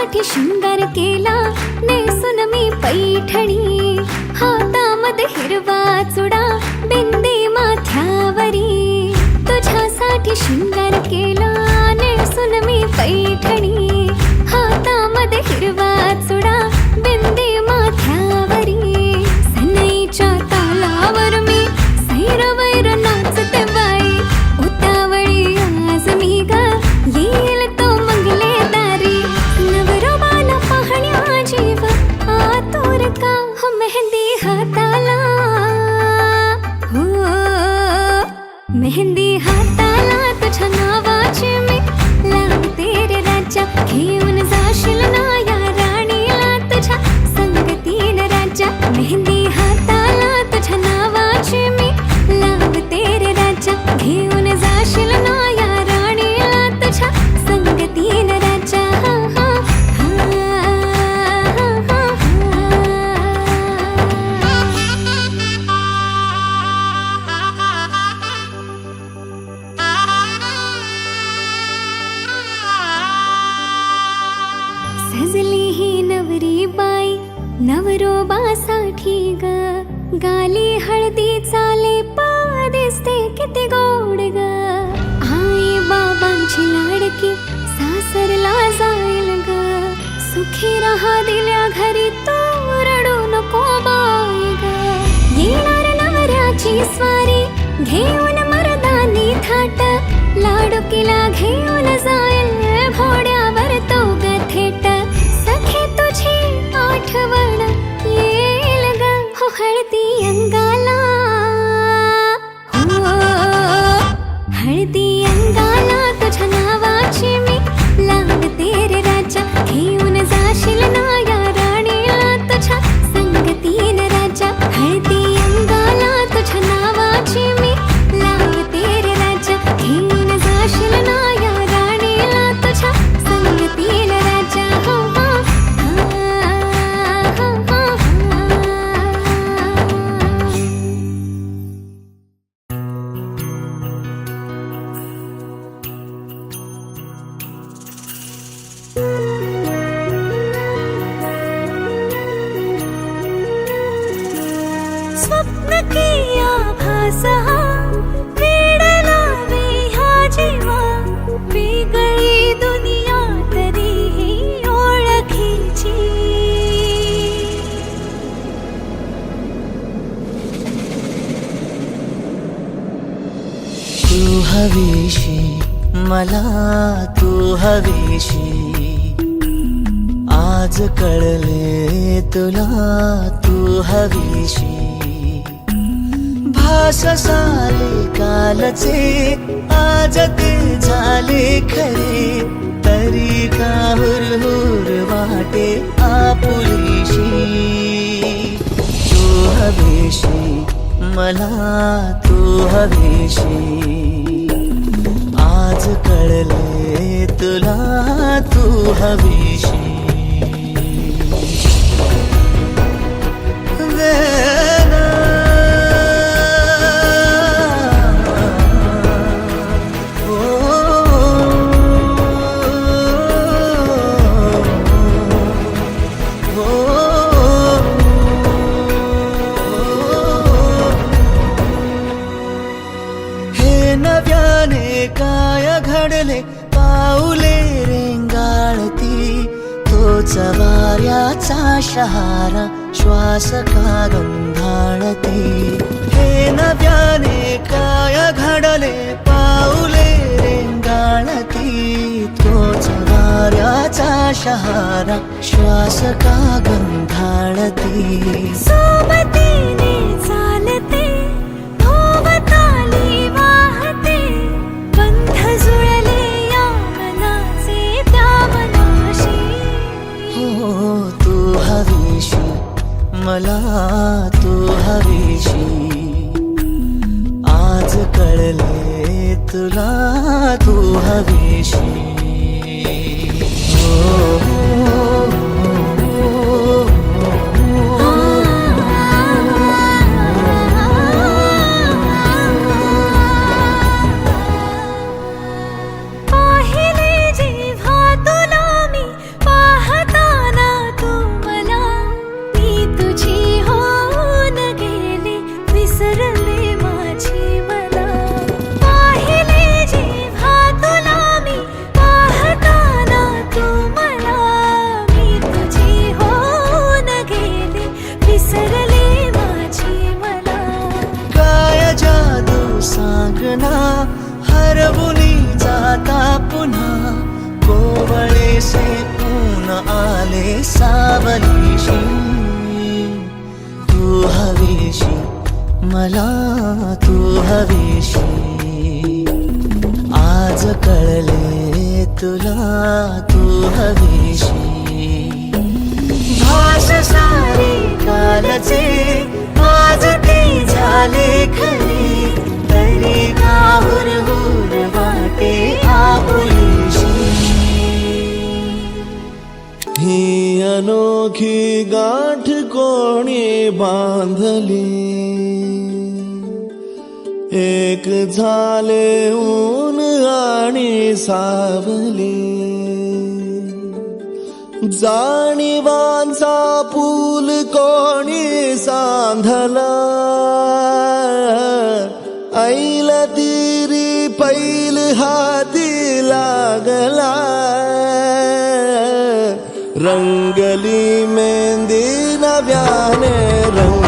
तुझ्यासाठी शृंगार केला नेसून मी पैठणी, हातामध्ये हिरवा चुडा बिंदी माथ्यावरी. तुझ्यासाठी शृंगार केला नेसून मी पैठणी, हातामध्ये हिरवा चुडा बिंदी माथ्यावरी. सनईच्या तालावर मी सैरवैर नाचते बाई, उतावळी आज मी ग येईल तो मंगले दारी. नवरोबाला पाहण्या जीव आतुर का, हो मेहंदी हाताला, हो मेहंदी हाताला तुझ्या नावाची मी लावते रे राजा. घेऊन जाशील ना या राणीला तुझ्या संगतीन राजा. मेहंदी हाताला तुझ्या नावाची मी लावते रे राजा. घेऊन जाशील ना या राणीला तुझ्या संगतीन राजा. सजली ही नवरी बाई नवरोबासाठी ग, गाली हळदी चाले पा दिसते किती गोड ग. आई बाबांची लाडकी सासरला जाईल ग, सुखी राहा दिल्या घरी तू रडू नको बाई ग. येणार नवऱ्याची स्वारी घेऊन मर्दानी थाट, लाडकीला घेऊन जाईल घोड्यावर तो ग थेट. सखे तुझी आठवण येईल ग, हो हळदी अंगाला, हो हळदी अंगाला तुझ्या नावाची मी लावते रे राजा. घेऊन जाशील ना या राणीला तुझ्या संगतीन राजा. हळदी अंगाला तुझ्या नावाची मी लावते रे राजा. घेऊन जाशील ना या राणीला तुझ्या संगतीन राजा. हो स्वप्न की आभास हा वेड लावे ह्या जीवा, वेगळी दुनिया तरीही ओळखीची. तू हवीशी मला, तू हवीशी आज कळले तुला, तू हवीशी. भास साले कालचे आज ते झाले खरे, तरी का हुरहुर वाटे आपुलीशी. तू हवीशी मला, तू हवीशी आज कळले तुला, तू हवीशी. काय घडले पाऊले रेंगाळती, तोच वाऱ्याचा शहारा श्वास का गंधाळती. हे नव्याने काय घडले पाऊले रेंगाळती, तोच वाऱ्याचा शहारा श्वास का गंधाळती. सोबतीने चालते भोवताली वाहते, बंध जुळले या मनाचे त्या मनाशी. हो तू हवीशी मला, तू हवीशी आज कळले तुला, तू हवीशी. पाहिले जेव्हा तुला मी, पाहते अंगणा हरवुनी जाता पुन्हा कोवळेसे ऊन आले सावलीशी तू हवीशी मला तू हवीशी आज कळले तुला तू हवीशी भाष सारी कालचे आज ते झाले खरे तरी काहुर हुर वाटे आपुलीशी ही अनोखी गाठ कोणी बांधली एक झाले ऊन आणि सावली जाणीवांचा पूल कोणी सांधला ऐल तिरी पैल हाती लागला रंगली मेहंदी नव्याने रंग